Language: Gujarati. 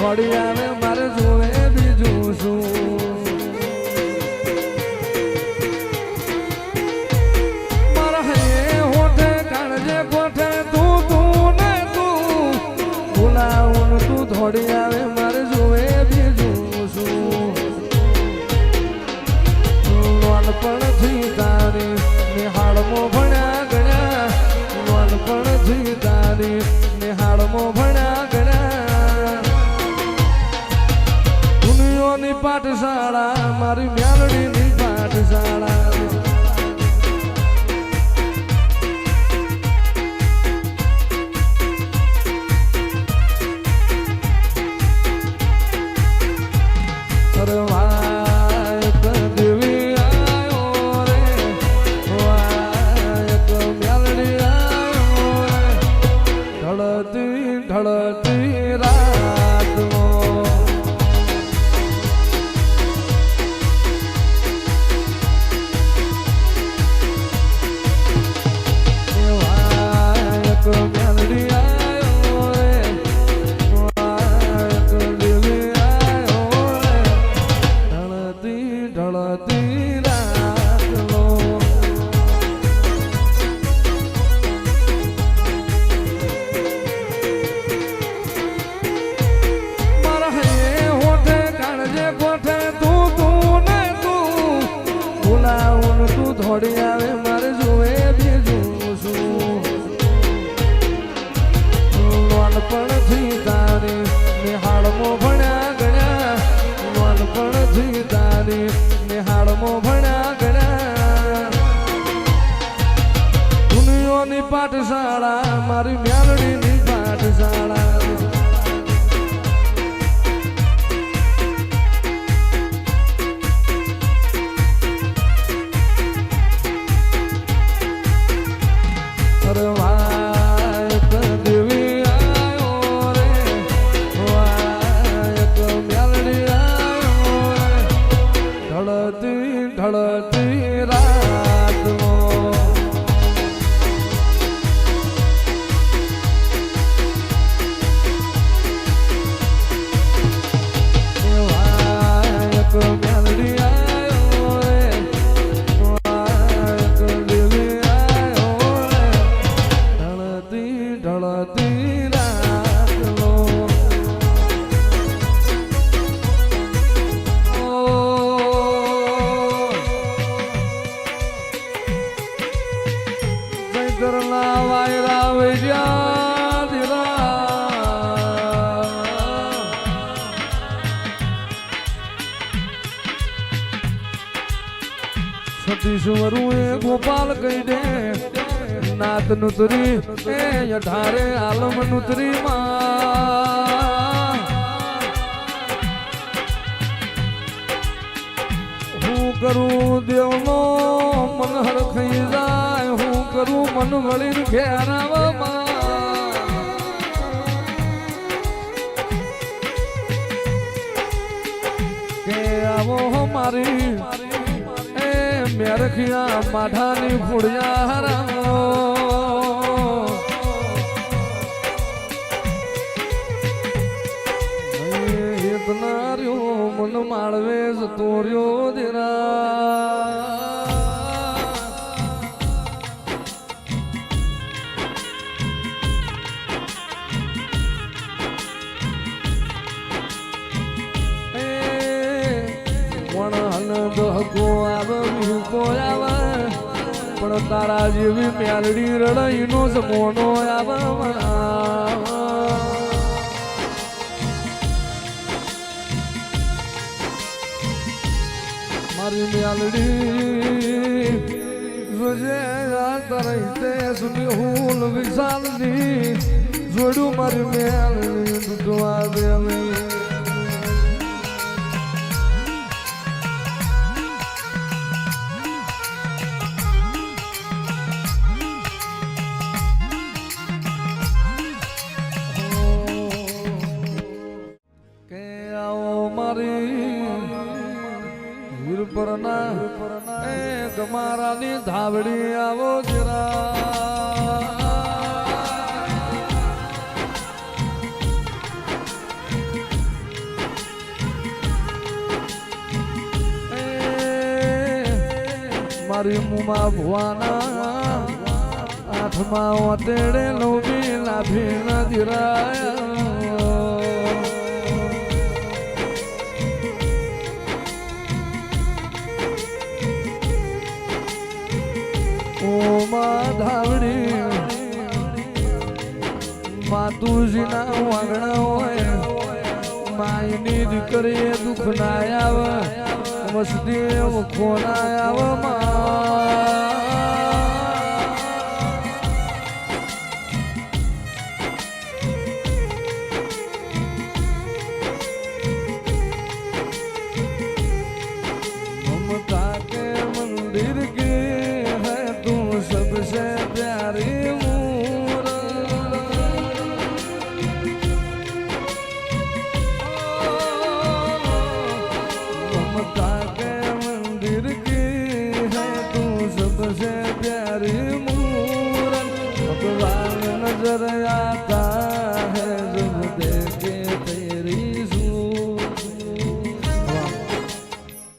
થોડી આવે મારે જોવે બીજું શું મારા હે હોઠે કાળજે કોઠે તું ને તું બોલાવું તું થોડી આવે મારે જોવે બીજું શું નાનપણથી તારી નિહાળમાં ભણ્યા ગણ્યા નાનપણથી તારી નિહાળમાં ભણ્યા ગણ્યા દુનિયાની પાઠશાળા મારી મ્યાલડીની પાઠશાળા ઢળતી રાત મેલડી આવ્યો રે દેવી આવ્યો રે ઢળતી રાત થોડી આવે મારે જોવે બીજું શું નાનપણથી તારી નિહાળમાં ભણ્યા ગણ્યા નાનપણથી તારી નિહાળમાં ભણ્યા ગણ્યા દુનિયાની પાઠશાળા મારી મ્યાલડીની પાઠશાળા ઢળતી રાત મેલડી આવ્યો રે દેવી આવ્યો રે ઢળતી રાત ચૈતરના વાયરા વૈર્યા સતીશ્વરું એ ગોપાલ કહી દે નાત નુતરી એ અઢારે આલમ નુતરી માં હું કરું દેવનો મન હરખાઈ જાય હું કરું મન વળી ઘેરાવામાં કે આવો મારી એ મેરખિયા માઠાની ફૂડિયા હરામો ઇતના રહ્યો મન માળવે જતો રહ્યો દેરા પણ તારા જેવી મેલડી રડાઈનો જમોનો આવે મારી મેલડી જોજે તારા તે સુની હુલ વિશાલની જોડું મારી મેલડી તૂટવા દેવી ગમારાની ધાવડી આવો જરા મારી મુમા ભુવાના આઠમાં ઓતેડે નવમી લાભી ન દિરાયા ઓ માં ધાવડી માતુજીના વાગણા હોય માયની દીકરીએ દુઃખ ના આવે મસ્તી ખોના આવે ममता के मंदिर की है तू सबसे प्यारी ममता के मंदिर की है तू सबसे प्यारी